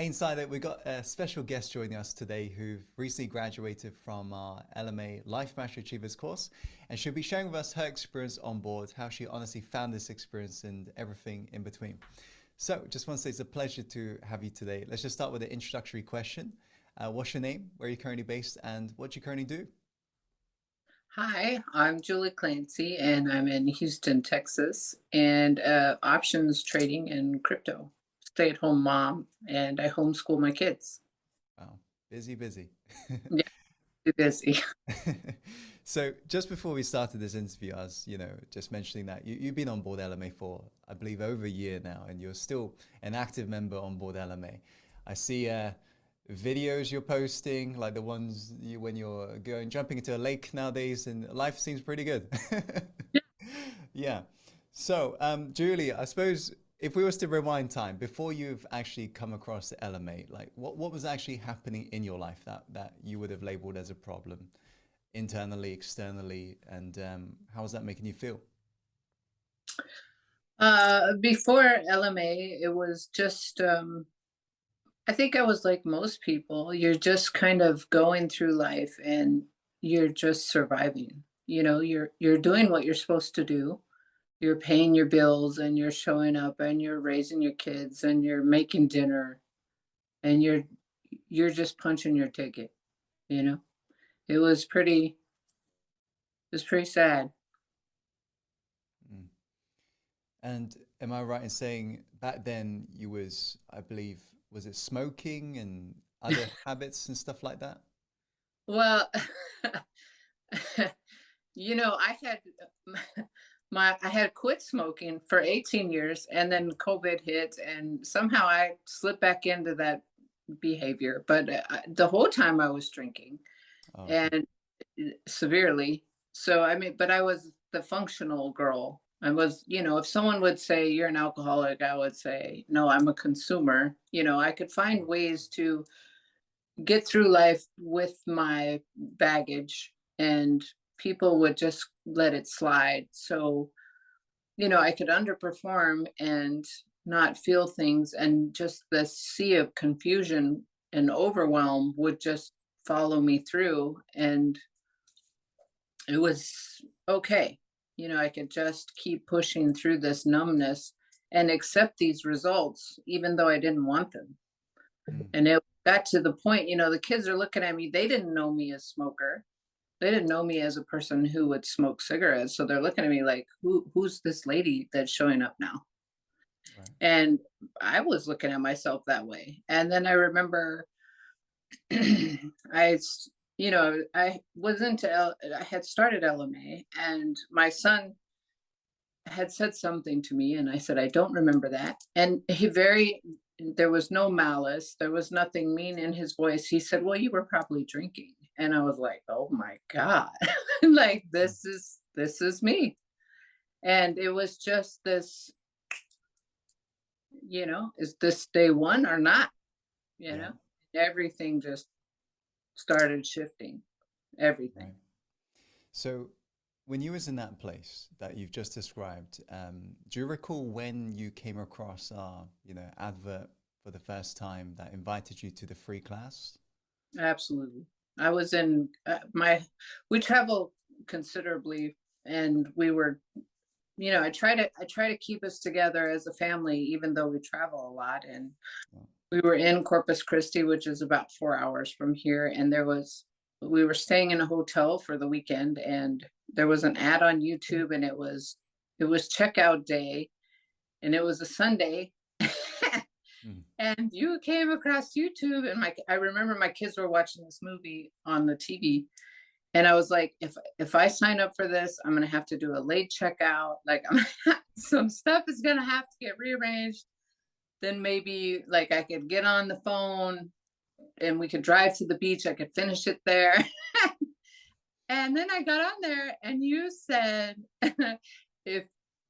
Hey Insider, we've got a special guest joining us today who've recently graduated from our LMA Life Mastery Achievers course, and she'll be sharing with us her experience on board, how she honestly found this experience and everything in between. So just want to say it's a pleasure to have you today. Let's just start with the introductory question. What's your name, where are you currently based, and what do you currently do? Hi, I'm Julie Clancy, and I'm in Houston, Texas, and options trading and crypto. Stay-at-home mom, and I homeschool my kids. Wow, busy, busy. Yeah, too busy. So just before we started this interview, I was, just mentioning that you've been on board LMA for, I believe, over a year now, and you're still an active member on board LMA. I see videos you're posting, like the ones when you're jumping into a lake nowadays, and life seems pretty good. Yeah. So, Julie, I suppose if we was to rewind time before you've actually come across the LMA, like what was actually happening in your life that you would have labeled as a problem, internally, externally, and how was that making you feel? Before LMA, it was just I think I was like most people. You're just kind of going through life, and you're just surviving. You're doing what you're supposed to do. You're paying your bills, and you're showing up, and you're raising your kids, and you're making dinner, and you're just punching your ticket, you know? It was pretty sad. Mm. And am I right in saying back then you was, I believe, was it smoking and other habits and stuff like that? Well, I had I had quit smoking for 18 years, and then COVID hit, and somehow I slipped back into that behavior. But the whole time I was drinking, Oh, okay. and severely. So I mean, but I was the functional girl. I was, if someone would say you're an alcoholic, I would say, no, I'm a consumer. I could find ways to get through life with my baggage, and people would just let it slide. So, I could underperform and not feel things, and just the sea of confusion and overwhelm would just follow me through. And it was okay. I could just keep pushing through this numbness and accept these results, even though I didn't want them. Mm. And it got to the point, the kids are looking at me. They didn't know me as a smoker. They didn't know me as a person who would smoke cigarettes. So they're looking at me like, who's this lady that's showing up now? Right. And I was looking at myself that way. And then I remember I had started LMA, and my son had said something to me, and I said, I don't remember that. And there was no malice, there was nothing mean in his voice. He said, well, you were probably drinking. And I was like, oh my God, like Mm. this is me. And it was just this, is this day one or not? You Yeah. know, everything just started shifting, everything. Right. So when you was in that place that you've just described, do you recall when you came across our, advert for the first time that invited you to the free class? Absolutely. I was in we travel considerably, and we were, I try to keep us together as a family, even though we travel a lot. And Oh, we were in Corpus Christi, which is about 4 hours from here. And we were staying in a hotel for the weekend, and there was an ad on YouTube, and it was checkout day, and it was a Sunday. mm, And you came across YouTube, and I remember my kids were watching this movie on the TV, and I was like, if I sign up for this, I'm gonna have to do a late checkout. Like, some stuff is gonna have to get rearranged. Then maybe like I could get on the phone, and we could drive to the beach. I could finish it there. And then I got on there, and you said, if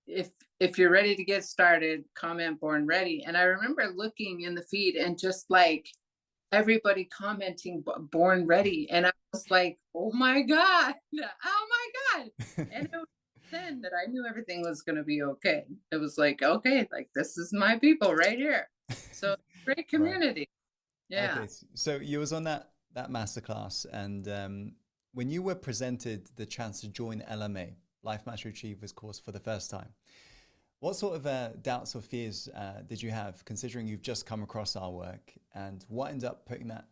if if you're ready to get started, comment born ready. And I remember looking in the feed, and just like everybody commenting born ready. And I was like, oh my God, oh my God. And it was then that I knew everything was going to be okay. It was like, okay, like this is my people right here. So great right. community. Yeah. Okay, so you was on that masterclass, and when you were presented the chance to join LMA, Life Mastery Achievers course, for the first time, what sort of doubts or fears did you have, considering you've just come across our work, and what ended up putting that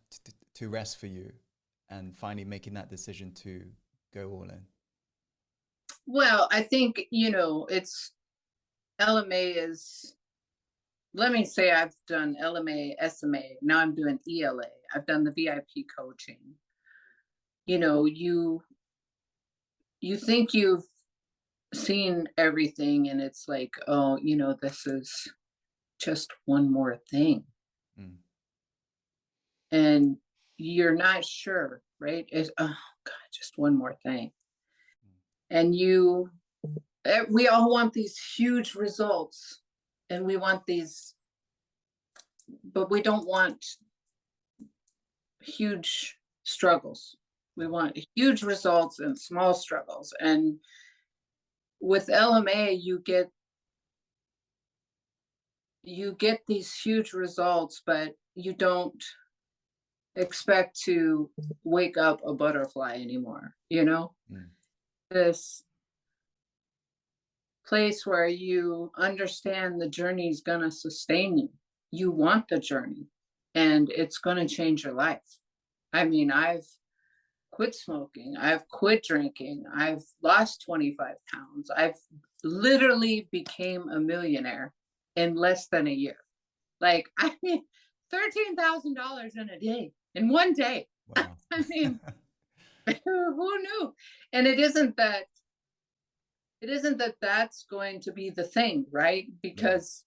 to rest for you, and finally making that decision to go all in? Well, I think, it's LMA is, let me say I've done LMA, SMA. Now I'm doing ELA. I've done the VIP coaching. You know, you think you've seen everything and it's like, oh, this is just one more thing. Mm. And you're not sure, right? It's, oh God, just one more thing. And we all want these huge results, and we want these, but we don't want huge struggles. We want huge results and small struggles. And with LMA, you get these huge results, but you don't expect to wake up a butterfly anymore, Mm. this place where you understand the journey is going to sustain you. You want the journey, and it's going to change your life. I mean, I've quit smoking, I've quit drinking, I've lost 25 pounds. I've literally became a millionaire in less than a year. Like, I mean, $13,000 in a day, in one day. Wow. I mean, who knew? And it isn't that that's going to be the thing, right? Yeah. Because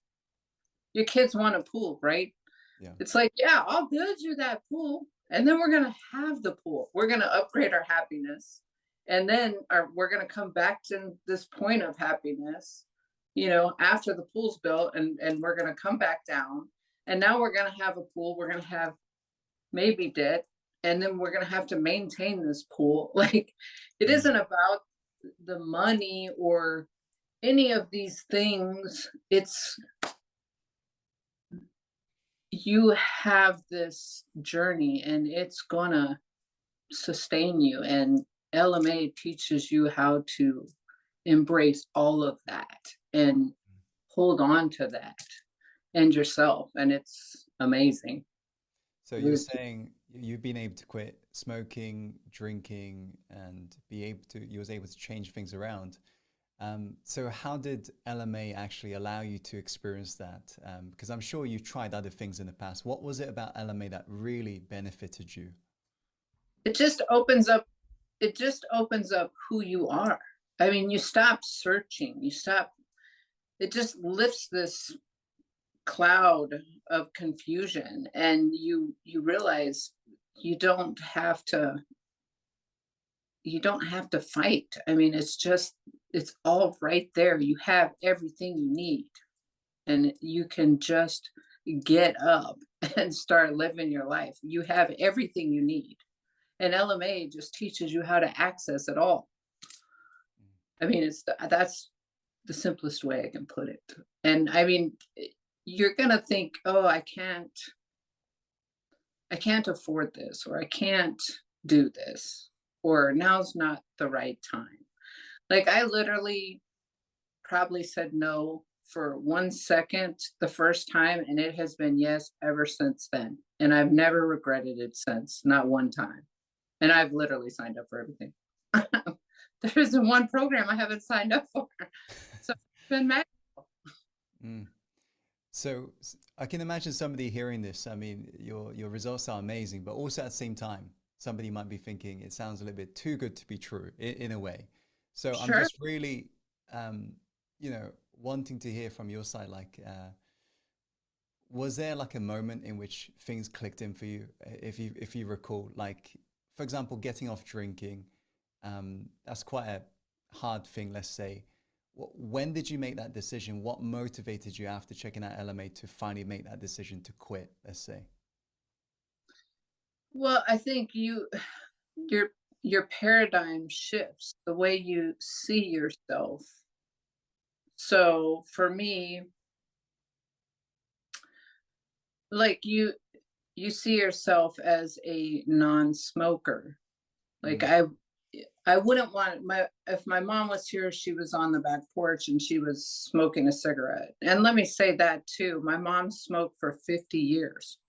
your kids want a pool, right? Yeah. It's like, yeah, I'll build you that pool, and then we're going to have the pool. We're going to upgrade our happiness. And then we're going to come back to this point of happiness, after the pool's built, and we're going to come back down. And now we're going to have a pool. We're going to have maybe debt. And then we're going to have to maintain this pool. Like, it Mm. isn't about the money or any of these things. It's, you have this journey, and it's gonna sustain you. And LMA teaches you how to embrace all of that and hold on to that and yourself. And it's amazing. So you're It's- saying you've been able to quit smoking, drinking, and you was able to change things around. So how did LMA actually allow you to experience that? Because I'm sure you've tried other things in the past. What was it about LMA that really benefited you? it just opens up it just opens up who you are. I mean, you stop searching, it just lifts this cloud of confusion, and you realize you don't have to fight. I mean, it's all right there. You have everything you need, and you can just get up and start living your life. You have everything you need, and LMA just teaches you how to access it all. I mean, that's the simplest way I can put it. And I mean, you're gonna think, oh, I can't afford this, or I can't do this, or now's not the right time. Like, I literally probably said no for 1 second the first time, and it has been yes ever since then. And I've never regretted it since, not one time. And I've literally signed up for everything. There isn't one program I haven't signed up for. So it's been magical. Mm. So I can imagine somebody hearing this. I mean, your results are amazing, but also at the same time, somebody might be thinking it sounds a little bit too good to be true in a way. So I'm Sure. just really, um, wanting to hear from your side. Like, was there like a moment in which things clicked in for you, if you recall? Like, for example, getting off drinking. That's quite a hard thing, let's say. When did you make that decision? What motivated you after checking out LMA to finally make that decision to quit, let's say? Well, I think your your paradigm shifts the way you see yourself. So for me, like, you see yourself as a non-smoker. Like Mm. I wouldn't want if my mom was here, she was on the back porch and she was smoking a cigarette. And let me say that too. My mom smoked for 50 years.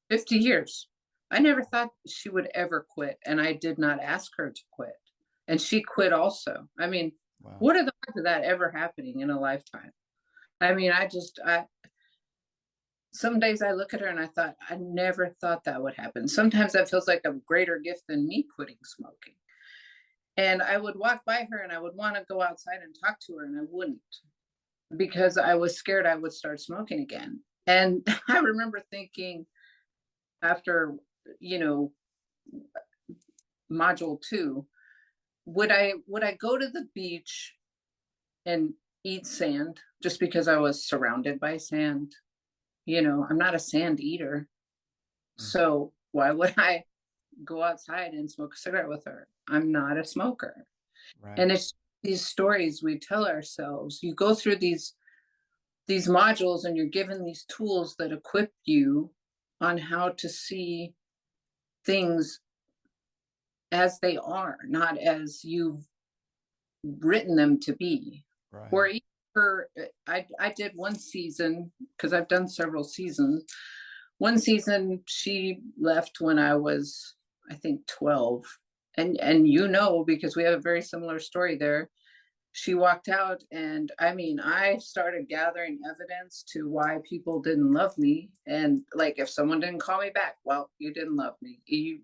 50 years. I never thought she would ever quit, and I did not ask her to quit. And she quit also. I mean, Wow. what are the odds of that ever happening in a lifetime? I mean, I some days I look at her and I thought, I never thought that would happen. Sometimes that feels like a greater gift than me quitting smoking. And I would walk by her and I would want to go outside and talk to her, and I wouldn't, because I was scared I would start smoking again. And I remember thinking after, you know, module 2, would I go to the beach and eat sand just because I was surrounded by sand? I'm not a sand eater. Mm. So why would I go outside and smoke a cigarette with her? I'm not a smoker. Right. And it's these stories we tell ourselves. You go through these modules and you're given these tools that equip you on how to see things as they are, not as you've written them to be. Or Right. even her, I did one season, because I've done several seasons. One season she left when I was, I think, 12. And because we have a very similar story there. She walked out, and I mean, I started gathering evidence to why people didn't love me. And like, if someone didn't call me back, well, you didn't love me. You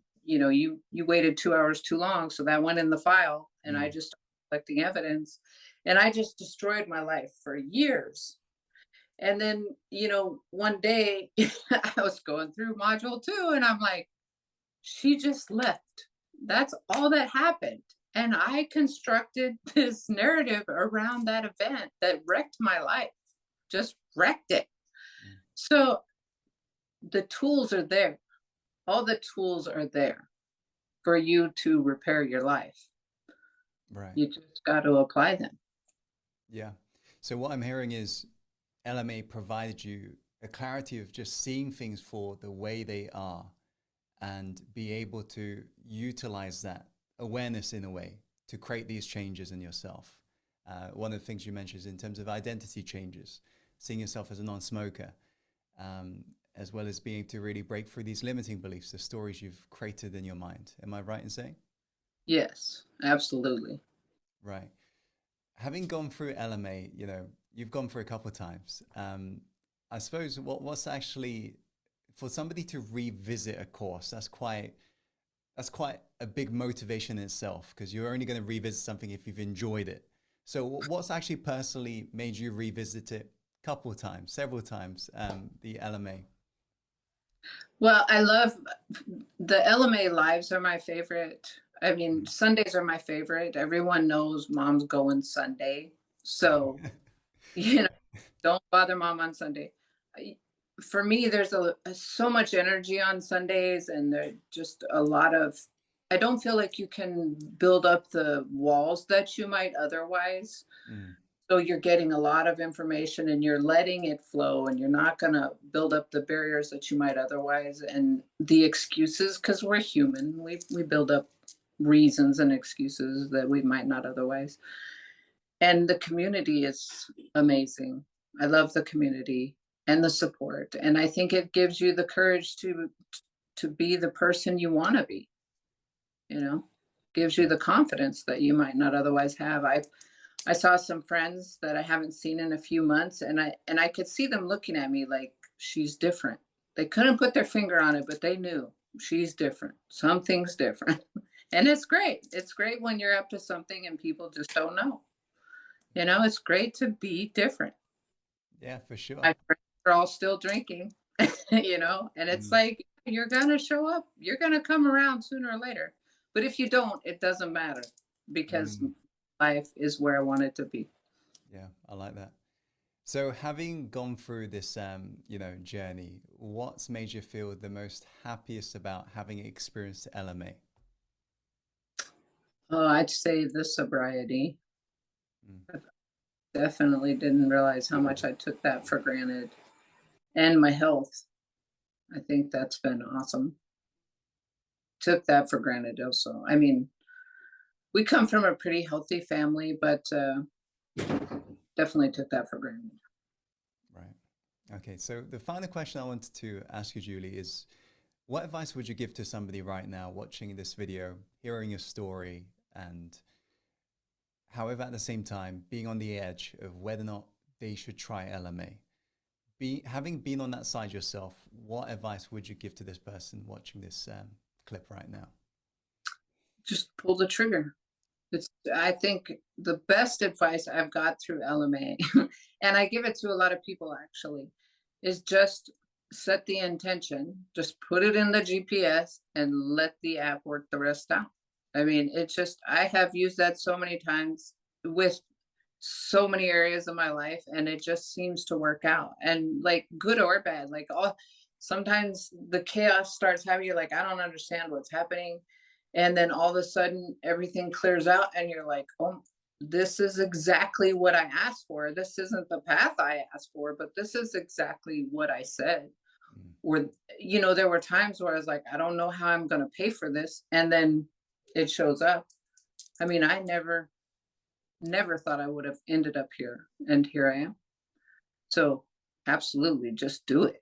waited 2 hours too long, so that went in the file, and I Mm. just started collecting evidence, and I just destroyed my life for years. And then, one day I was going through module 2, and I'm like, she just left. That's all that happened. And I constructed this narrative around that event that wrecked my life, just wrecked it. Mm. So the tools are there. All the tools are there for you to repair your life. Right. You just got to apply them. Yeah. So what I'm hearing is LMA provided you a clarity of just seeing things for the way they are and be able to utilize that awareness in a way to create these changes in yourself. One of the things you mentioned is in terms of identity changes, seeing yourself as a non-smoker, um, as well as being to really break through these limiting beliefs, the stories you've created in your mind. Am I right in saying? Yes, absolutely. Right. Having gone through LMA, you've gone through a couple of times. I suppose what's actually for somebody to revisit a course, that's quite a big motivation in itself because you're only going to revisit something if you've enjoyed it. So what's actually personally made you revisit it a couple of times, several times, the LMA? Well, I love the LMA lives are my favorite. I mean, Mm. Sundays are my favorite. Everyone knows mom's going Sunday. So, you know, don't bother mom on Sunday. For me, there's so much energy on Sundays, and there's just a lot of, I don't feel like you can build up the walls that you might otherwise. Mm. So you're getting a lot of information and you're letting it flow, and you're not going to build up the barriers that you might otherwise, and the excuses, because we're human. We build up reasons and excuses that we might not otherwise. And the community is amazing. I love the community and the support. And I think it gives you the courage to be the person you want to be, you know, gives you Yeah. the confidence that you might not otherwise have. I saw some friends that I haven't seen in a few months, and I could see them looking at me like, she's different. They couldn't put their finger on it, but they knew she's different. Something's different. And it's great. It's great when you're up to something and people just don't know. It's great to be different. Yeah, for sure. My friends are all still drinking, and it's Mm. like, you're going to show up. You're going to come around sooner or later. But if you don't, it doesn't matter, because Mm. life is where I want it to be. Yeah, I like that. So having gone through this, journey, what's made you feel the most happiest about having experienced LMA? Oh, I'd say the sobriety. Mm. I definitely didn't realize how much I took that for granted, and my health. I think that's been awesome. Took that for granted also. I mean, we come from a pretty healthy family, but definitely took that for granted. Right. Okay. So the final question I wanted to ask you, Julie, is what advice would you give to somebody right now watching this video, hearing your story, and however, at the same time, being on the edge of whether or not they should try LMA? Having been on that side yourself, what advice would you give to this person watching this clip right now? Just pull the trigger. It's, I think, the best advice I've got through LMA, and I give it to a lot of people actually, is just set the intention, just put it in the GPS and let the app work the rest out. I mean, it's just, I have used that so many times with so many areas of my life, and it just seems to work out. And like good or bad, like all, sometimes the chaos starts happening. You're like, I don't understand what's happening. And then all of a sudden everything clears out and you're like, oh, this is exactly what I asked for. This isn't the path I asked for, but this is exactly what I said. Mm. Or, you know, there were times where I was like, I don't know how I'm going to pay for this. And then it shows up. I mean, I never thought I would have ended up here, and here I am. So absolutely, just do it.